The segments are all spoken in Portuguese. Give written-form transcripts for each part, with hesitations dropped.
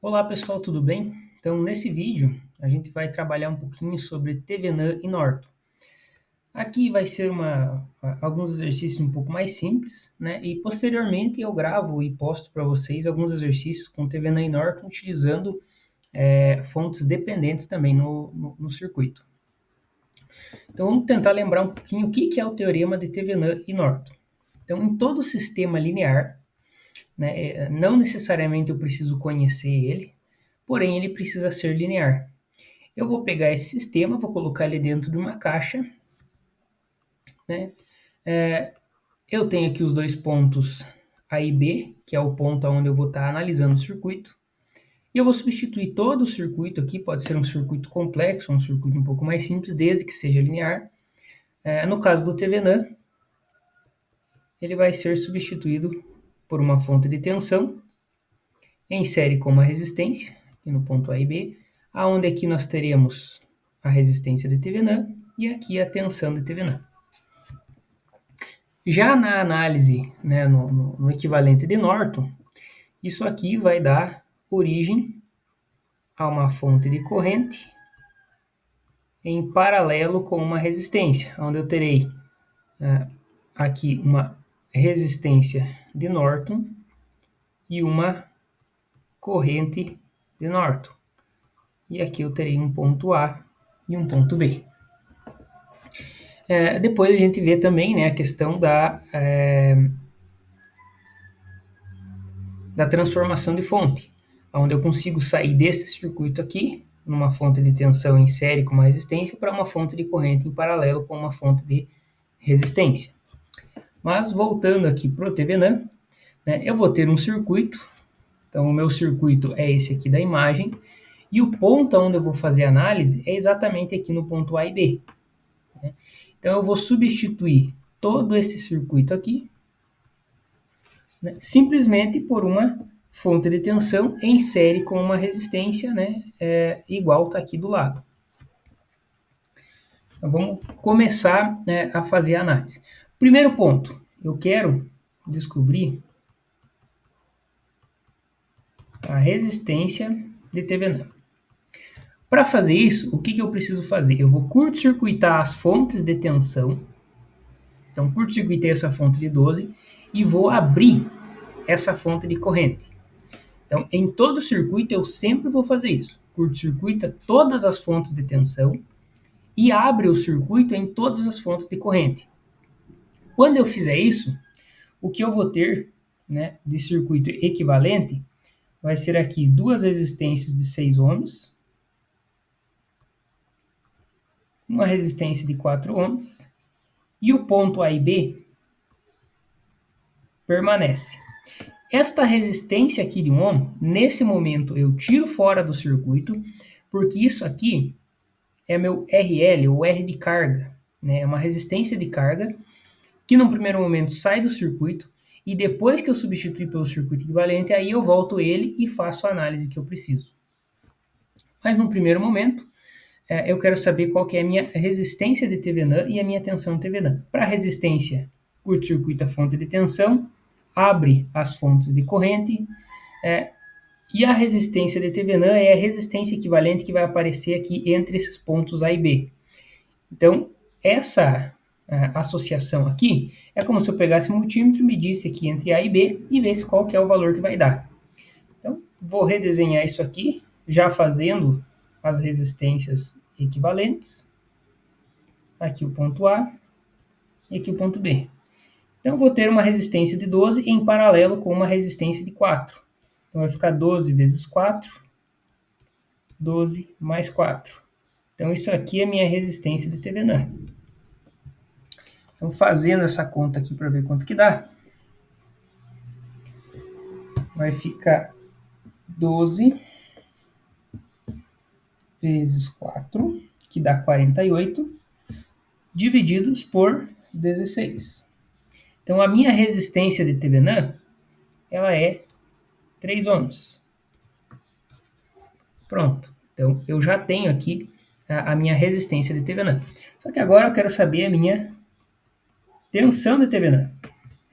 Olá pessoal, tudo bem? Então, nesse vídeo, a gente vai trabalhar um pouquinho sobre Thevenin e Norton. Aqui vai ser alguns exercícios um pouco mais simples, né? E posteriormente eu gravo e posto para vocês alguns exercícios com Thevenin e Norton utilizando fontes dependentes também no circuito. Então, vamos tentar lembrar um pouquinho o que é o teorema de Thevenin e Norton. Então, em todo sistema linear, né, não necessariamente eu preciso conhecer ele, porém ele precisa ser linear. Eu vou pegar esse sistema, vou colocar ele dentro de uma caixa, né? Eu tenho aqui os dois pontos A e B, que é o ponto onde eu vou estar analisando o circuito. E eu vou substituir todo o circuito aqui, pode ser um circuito complexo, um circuito um pouco mais simples, desde que seja linear. No caso do Thevenin, ele vai ser substituído por uma fonte de tensão em série com uma resistência, aqui no ponto A e B, aonde aqui nós teremos a resistência de Thevenin e aqui a tensão de Thevenin. Já na análise, né, no equivalente de Norton, isso aqui vai dar origem a uma fonte de corrente em paralelo com uma resistência, onde eu terei aqui uma resistência de Norton e uma corrente de Norton. E aqui eu terei um ponto A e um ponto B. Depois a gente vê também, né, a questão da transformação de fonte, onde eu consigo sair desse circuito aqui, numa fonte de tensão em série com uma resistência, para uma fonte de corrente em paralelo com uma fonte de resistência. Mas voltando aqui para o Thevenin, né, eu vou ter um circuito, então o meu circuito é esse aqui da imagem, e o ponto onde eu vou fazer a análise é exatamente aqui no ponto A e B. Né? Então eu vou substituir todo esse circuito aqui, né, simplesmente por uma fonte de tensão em série com uma resistência, né, igual está aqui do lado. Então vamos começar, né, a fazer a análise. Primeiro ponto, eu quero descobrir a resistência de Thevenin. Para fazer isso, o que eu preciso fazer? Eu vou curto-circuitar as fontes de tensão. Então, curto-circuitei essa fonte de 12 e vou abrir essa fonte de corrente. Então, em todo circuito, eu sempre vou fazer isso. Curto-circuita todas as fontes de tensão e abre o circuito em todas as fontes de corrente. Quando eu fizer isso, o que eu vou ter, né, de circuito equivalente vai ser aqui duas resistências de 6 ohms, uma resistência de 4 ohms, e o ponto A e B permanece. Esta resistência aqui de 1 ohm, nesse momento eu tiro fora do circuito, porque isso aqui é meu RL, ou R de carga, né? É uma resistência de carga que no primeiro momento sai do circuito e depois que eu substituir pelo circuito equivalente, aí eu volto ele e faço a análise que eu preciso. Mas no primeiro momento, eu quero saber qual que é a minha resistência de Thevenin e a minha tensão de Thevenin. Para a resistência, curto-circuita a fonte de tensão, abre as fontes de corrente, e a resistência de Thevenin é a resistência equivalente que vai aparecer aqui entre esses pontos A e B. Então, essa associação aqui é como se eu pegasse um multímetro, medisse aqui entre A e B e visse qual que é o valor que vai dar. Então, vou redesenhar isso aqui, já fazendo as resistências equivalentes. Aqui o ponto A e aqui o ponto B. Então, vou ter uma resistência de 12 em paralelo com uma resistência de 4. Então, vai ficar 12 vezes 4, 12 mais 4. Então, isso aqui é minha resistência de Thevenin. Então, fazendo essa conta aqui para ver quanto que dá, vai ficar 12 vezes 4, que dá 48, divididos por 16. Então, a minha resistência de Thevenin, ela é 3 ohms. Pronto. Então, eu já tenho aqui a minha resistência de Thevenin. Só que agora eu quero saber a minha tensão de Thevenin.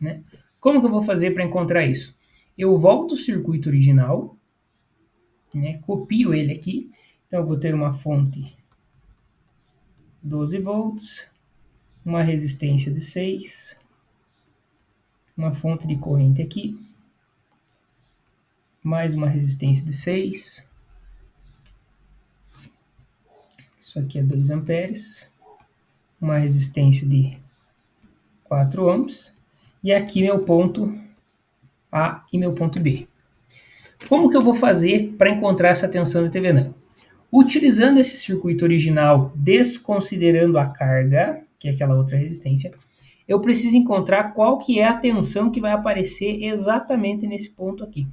Né? Como que eu vou fazer para encontrar isso? Eu volto ao circuito original, né? Copio ele aqui. Então, eu vou ter uma fonte 12 volts, uma resistência de 6, uma fonte de corrente aqui, mais uma resistência de 6. Isso aqui é 2 amperes, uma resistência de 4 ohms, e aqui meu ponto A e meu ponto B. Como que eu vou fazer para encontrar essa tensão de TVNAN? Utilizando esse circuito original, desconsiderando a carga, que é aquela outra resistência, eu preciso encontrar qual que é a tensão que vai aparecer exatamente nesse ponto aqui,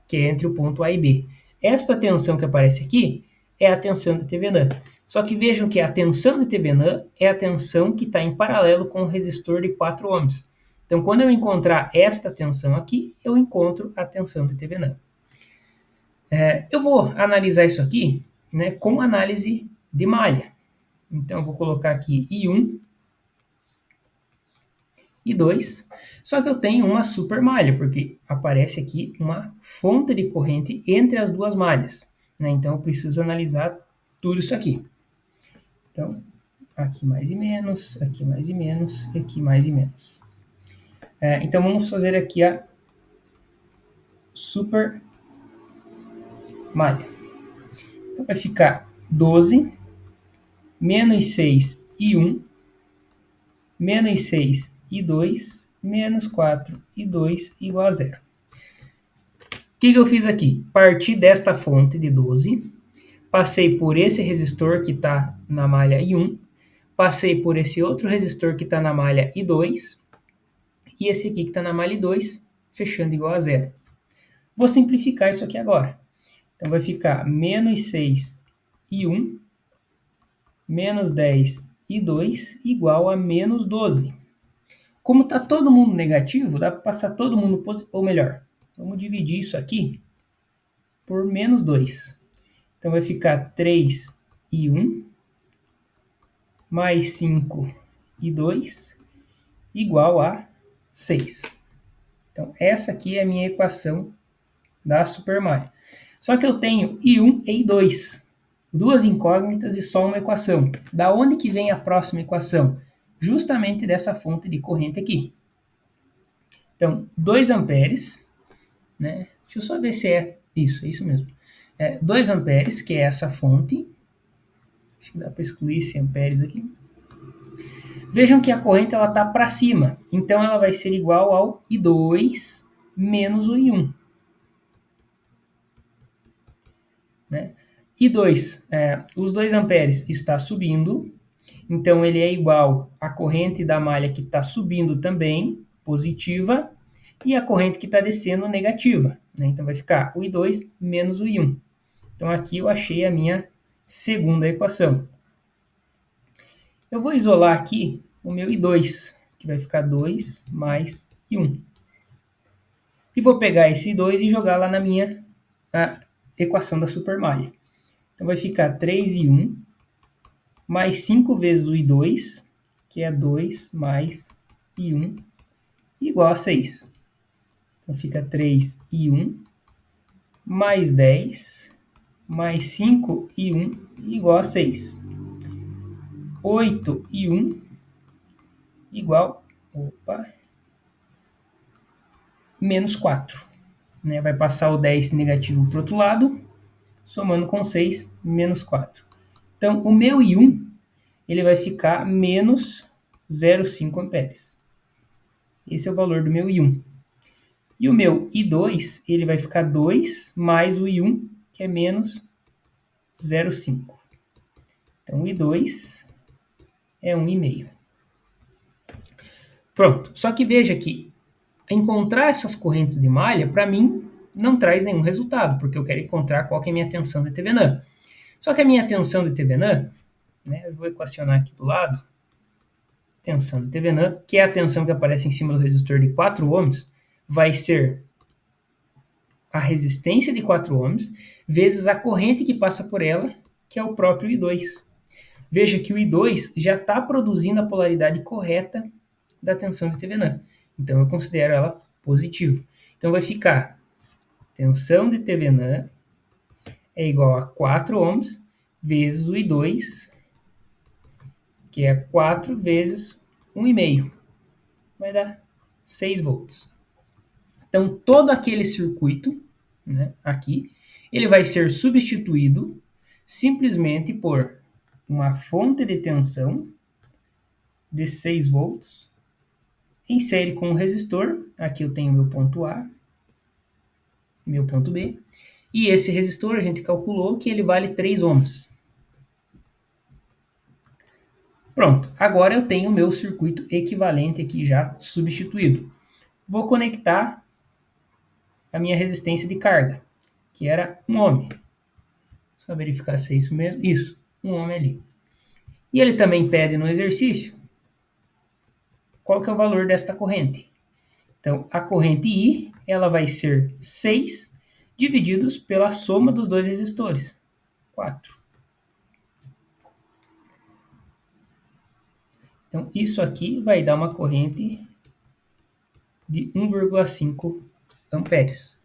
que é entre o ponto A e B. Esta tensão que aparece aqui é a tensão de TVNAN. Só que vejam que a tensão de TVNAN é a tensão que está em paralelo com o resistor de 4 ohms. Então, quando eu encontrar esta tensão aqui, eu encontro a tensão de TVNAN. Eu vou analisar isso aqui, né, com análise de malha. Então, eu vou colocar aqui I1, I2, só que eu tenho uma super malha, porque aparece aqui uma fonte de corrente entre as duas malhas, né? Então, eu preciso analisar tudo isso aqui. Então, aqui mais e menos, aqui mais e menos, aqui mais e menos. Então, vamos fazer aqui a super malha. Então, vai ficar 12 menos 6 e 1, menos 6 e 2, menos 4 e 2 igual a 0. O que eu fiz aqui? Parti desta fonte de 12, passei por esse resistor que está na malha I1, passei por esse outro resistor que está na malha I2, e esse aqui que está na malha I2, fechando igual a 0. Vou simplificar isso aqui agora. Então, vai ficar menos 6 e 1, menos 10 e 2, igual a menos 12. Como está todo mundo negativo, dá para passar todo mundo positivo, ou melhor, vamos dividir isso aqui por menos 2. Então, vai ficar 3 e 1, mais 5 e 2, igual a 6. Então, essa aqui é a minha equação da supermalha. Só que eu tenho I1 e I2, duas incógnitas e só uma equação. Da onde que vem a próxima equação? Justamente dessa fonte de corrente aqui. Então, 2 amperes, né? Deixa eu só ver se é isso mesmo. 2 amperes, que é essa fonte. Acho que dá para excluir esse amperes aqui. Vejam que a corrente está para cima, então ela vai ser igual ao I2 menos o I1. Né? I2, os 2 amperes está subindo, então ele é igual à corrente da malha que está subindo também, positiva, e a corrente que está descendo, negativa. Né? Então vai ficar o I2 menos o I1. Então aqui eu achei a minha segunda equação. Eu vou isolar aqui o meu I2, que vai ficar 2 mais I1. E vou pegar esse 2 e jogar lá na minha equação da supermalha. Então vai ficar 3 e 1 mais 5 vezes o I2, que é 2 mais I1, igual a 6. Então fica 3 e 1 mais 10 mais 5 e 1 igual a 6. 8 e 1 igual, menos 4. Né? Vai passar o 10 negativo para o outro lado, somando com 6, menos 4. Então, o meu I1 ele vai ficar menos 0,5 amperes. Esse é o valor do meu I1. E o meu I2 ele vai ficar 2 mais o I1, que é menos 0,5. Então, o I2 é 1,5. Pronto. Só que veja que encontrar essas correntes de malha, para mim, não traz nenhum resultado, porque eu quero encontrar qual que é a minha tensão de TVNAN. Só que a minha tensão de TVNAN, né, eu vou equacionar aqui do lado, tensão de TVNAN, que é a tensão que aparece em cima do resistor de 4 ohms, vai ser a resistência de 4 ohms vezes a corrente que passa por ela, que é o próprio I2. Veja que o I2 já está produzindo a polaridade correta da tensão de TVNAN. Então, eu considero ela positiva. Então, vai ficar tensão de TVNAN é igual a 4 ohms vezes o I2, que é 4 vezes 1,5. Vai dar 6 volts. Então, todo aquele circuito, né, aqui, ele vai ser substituído simplesmente por uma fonte de tensão de 6 volts em série com um resistor. Aqui eu tenho meu ponto A, meu ponto B. E esse resistor a gente calculou que ele vale 3 ohms. Pronto, agora eu tenho o meu circuito equivalente aqui já substituído. Vou conectar a minha resistência de carga, que era 1 ohm. Só verificar se é isso mesmo. Isso, 1 ohm ali. E ele também pede no exercício qual que é o valor desta corrente. Então, a corrente I, ela vai ser 6 divididos pela soma dos dois resistores, 4. Então, isso aqui vai dar uma corrente de 1,5 amperes.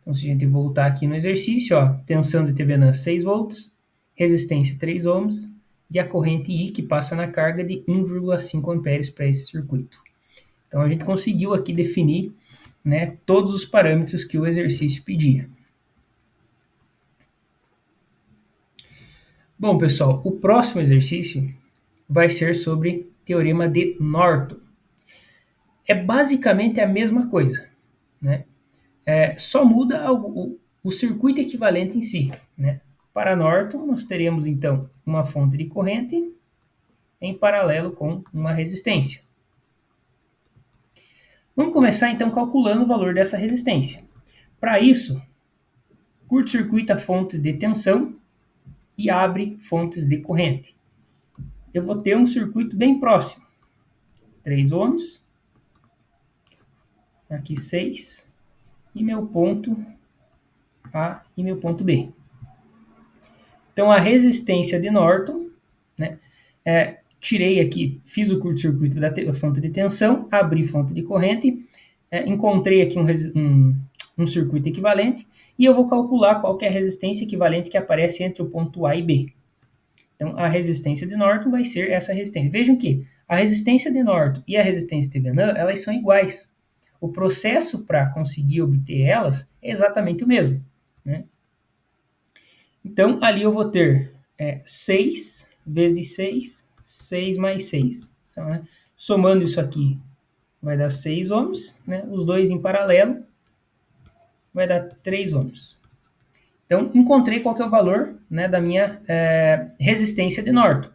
Então, se a gente voltar aqui no exercício, ó, tensão de TBNAN 6 volts, resistência 3 ohms e a corrente I que passa na carga de 1,5 amperes para esse circuito. Então, a gente conseguiu aqui definir, né, todos os parâmetros que o exercício pedia. Bom, pessoal, o próximo exercício vai ser sobre teorema de Norton. É basicamente a mesma coisa, né? Só muda o circuito equivalente em si, né? Para Norton, nós teremos então uma fonte de corrente em paralelo com uma resistência. Vamos começar então calculando o valor dessa resistência. Para isso, curto-circuita fontes de tensão e abre fontes de corrente. Eu vou ter um circuito bem próximo. 3 ohms, aqui 6, e meu ponto A e meu ponto B. Então, a resistência de Norton, né, tirei aqui, fiz o curto-circuito da fonte de tensão, abri fonte de corrente, encontrei aqui um circuito equivalente, e eu vou calcular qual que é a resistência equivalente que aparece entre o ponto A e B. Então, a resistência de Norton vai ser essa resistência. Vejam que a resistência de Norton e a resistência de Thevenin, elas são iguais. O processo para conseguir obter elas é exatamente o mesmo, né? Então, ali eu vou ter 6 vezes 6, 6 mais 6. Então, né, somando isso aqui, vai dar 6 ohms, né? Os dois em paralelo, vai dar 3 ohms. Então, encontrei qual que é o valor, né, da minha resistência de Norton.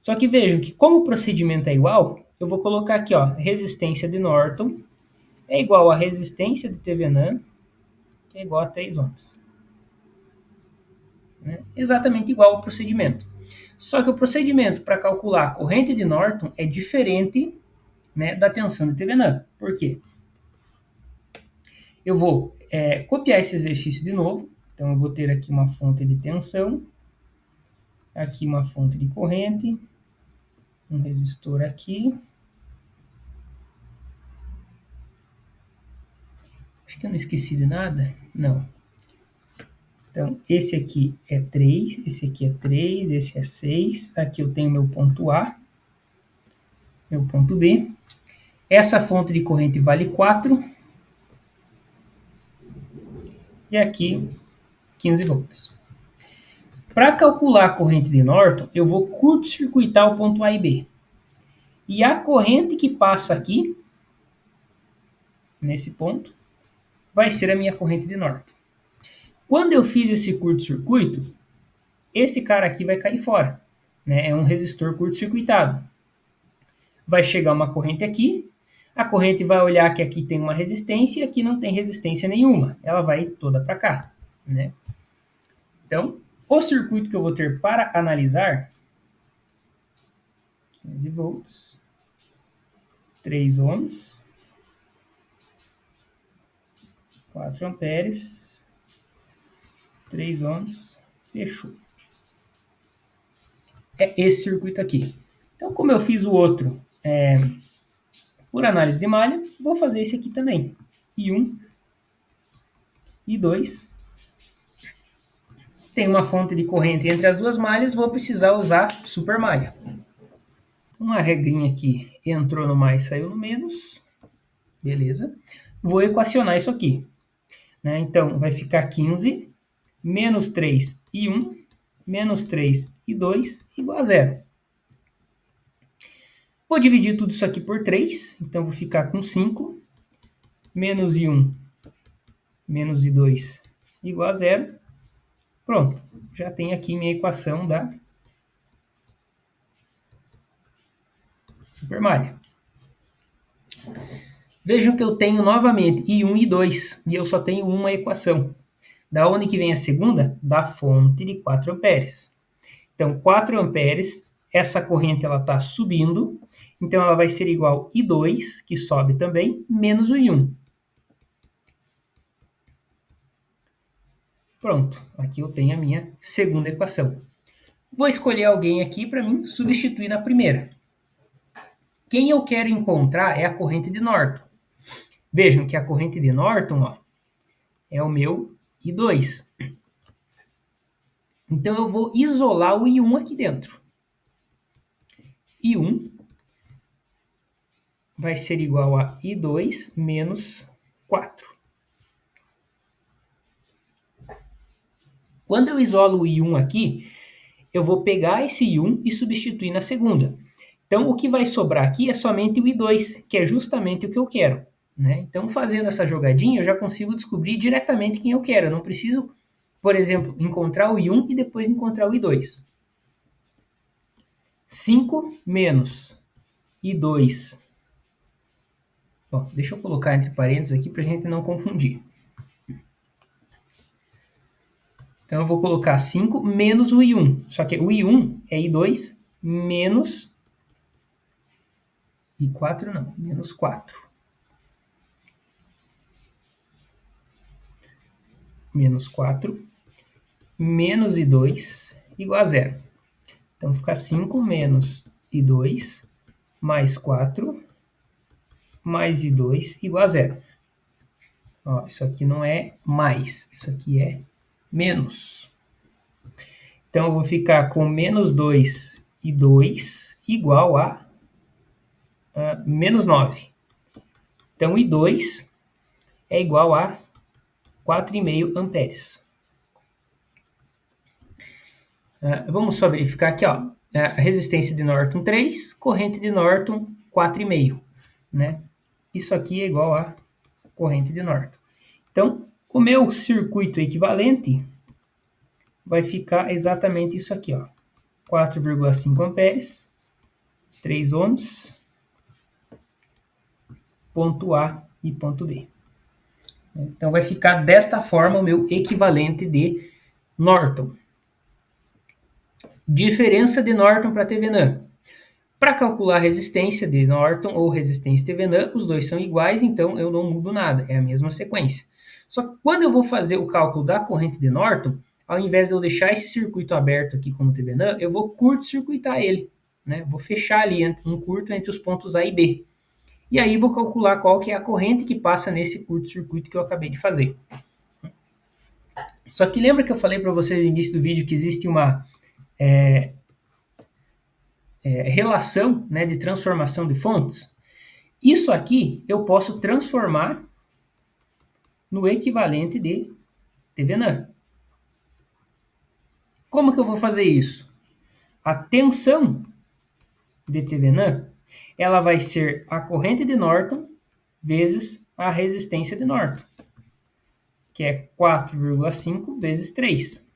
Só que vejam que como o procedimento é igual, eu vou colocar aqui, ó, resistência de Norton é igual a resistência de Thevenin, que é igual a 3 ohms. Né? Exatamente igual ao procedimento. Só que o procedimento para calcular a corrente de Norton é diferente, né, da tensão de Thevenin. Por quê? Eu vou copiar esse exercício de novo. Então, eu vou ter aqui uma fonte de tensão, aqui uma fonte de corrente, um resistor aqui. Acho que eu não esqueci de nada. Não. Então, esse aqui é 3, esse aqui é 3, esse é 6. Aqui eu tenho meu ponto A, meu ponto B. Essa fonte de corrente vale 4. E aqui, 15 volts. Para calcular a corrente de Norton, eu vou curto-circuitar o ponto A e B. E a corrente que passa aqui, nesse ponto, vai ser a minha corrente de Norton. Quando eu fiz esse curto-circuito, esse cara aqui vai cair fora, né? É um resistor curto-circuitado. Vai chegar uma corrente aqui, a corrente vai olhar que aqui tem uma resistência e aqui não tem resistência nenhuma. Ela vai toda para cá, né? Então, o circuito que eu vou ter para analisar, 15 volts, 3 ohms, 4 amperes, 3 ohms, fechou. É esse circuito aqui. Então, como eu fiz o outro por análise de malha, vou fazer esse aqui também. I1, I2, tem uma fonte de corrente entre as duas malhas, vou precisar usar supermalha. Uma regrinha aqui, entrou no mais, saiu no menos. Beleza. Vou equacionar isso aqui. Né? Então, vai ficar 15 menos 3 e 1, menos 3 e 2, igual a zero. Vou dividir tudo isso aqui por 3, então vou ficar com 5, menos I1, menos I2, igual a zero. Pronto, já tenho aqui minha equação da supermalha. Vejam que eu tenho novamente I1 e I2, e eu só tenho uma equação. Da onde que vem a segunda? Da fonte de 4 amperes. Então, 4 amperes, essa corrente está subindo, então ela vai ser igual a I2, que sobe também, menos o I1. Pronto, aqui eu tenho a minha segunda equação. Vou escolher alguém aqui para mim substituir na primeira. Quem eu quero encontrar é a corrente de Norton. Vejam que a corrente de Norton, ó, é o meu I2. Então eu vou isolar o I1 aqui dentro. I1 vai ser igual a I2 menos 4. Quando eu isolo o I1 aqui, eu vou pegar esse I1 e substituir na segunda. Então, o que vai sobrar aqui é somente o I2, que é justamente o que eu quero. Né? Então, fazendo essa jogadinha, eu já consigo descobrir diretamente quem eu quero. Eu não preciso, por exemplo, encontrar o I1 e depois encontrar o I2. 5 menos I2. Bom, deixa eu colocar entre parênteses aqui para a gente não confundir. Então, eu vou colocar 5 menos o I1. Só que o I1 é I2 menos I4 não, menos 4. Menos 4 menos I2 igual a zero. Então, fica 5 menos I2 mais 4 mais I2 igual a zero. Ó, isso aqui não é mais, isso aqui é menos. Então, eu vou ficar com menos 2 I2 igual a menos 9. Então, I2 é igual a 4,5 amperes. Vamos só verificar aqui, ó. A resistência de Norton 3, corrente de Norton 4,5. Né? Isso aqui é igual a corrente de Norton. Então, o meu circuito equivalente vai ficar exatamente isso aqui, ó. 4,5 amperes, 3 ohms, ponto A e ponto B. Então, vai ficar desta forma o meu equivalente de Norton. Diferença de Norton para Thevenin. Para calcular a resistência de Norton ou resistência Thevenin, os dois são iguais, então eu não mudo nada, é a mesma sequência. Só que quando eu vou fazer o cálculo da corrente de Norton, ao invés de eu deixar esse circuito aberto aqui como Thevenin, eu vou curto-circuitar ele. Né? Vou fechar ali um curto entre os pontos A e B. E aí vou calcular qual que é a corrente que passa nesse curto-circuito que eu acabei de fazer. Só que lembra que eu falei para vocês no início do vídeo que existe uma relação, né, de transformação de fontes? Isso aqui eu posso transformar no equivalente de Thevenin. Como que eu vou fazer isso? A tensão de Thevenin, ela vai ser a corrente de Norton vezes a resistência de Norton, que é 4,5 vezes 3.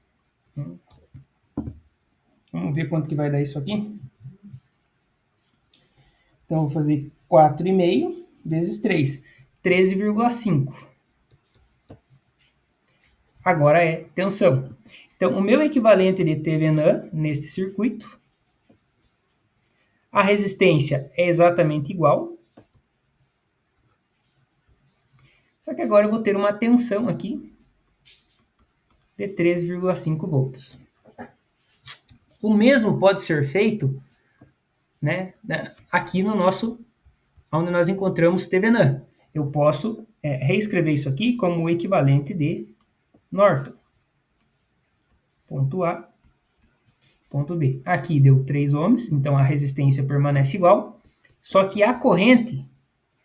Vamos ver quanto que vai dar isso aqui? Então, eu vou fazer 4,5 vezes 3, 13,5. Agora é tensão. Então, o meu equivalente de Thevenin nesse circuito, a resistência é exatamente igual. Só que agora eu vou ter uma tensão aqui de 13,5 volts. O mesmo pode ser feito, né, aqui no nosso, onde nós encontramos Thevenin. Eu posso reescrever isso aqui como o equivalente de Norton. ponto A, ponto B. Aqui deu 3 ohms, então a resistência permanece igual, só que a corrente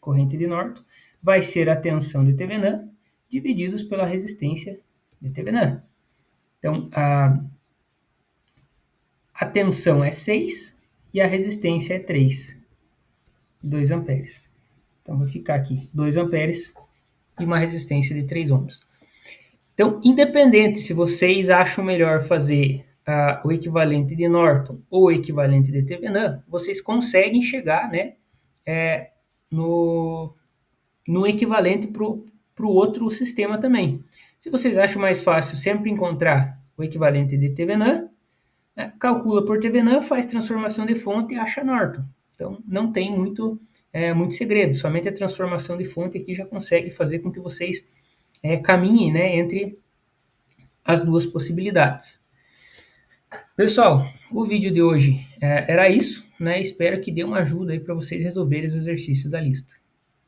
de Norton, vai ser a tensão de Thevenin divididos pela resistência de Thevenin. Então, a tensão é 6 e a resistência é 3, 2 amperes. Então, vai ficar aqui 2 amperes e uma resistência de 3 ohms. Então, independente se vocês acham melhor fazer o equivalente de Norton ou o equivalente de Thevenin, vocês conseguem chegar, né, no equivalente para o outro sistema também. Se vocês acham mais fácil sempre encontrar o equivalente de Thevenin, né, calcula por Thevenin, faz transformação de fonte e acha Norton. Então, não tem muito segredo, somente a transformação de fonte aqui já consegue fazer com que vocês caminhem, né, entre as duas possibilidades. Pessoal, o vídeo de hoje era isso, né? Espero que dê uma ajuda aí para vocês resolverem os exercícios da lista.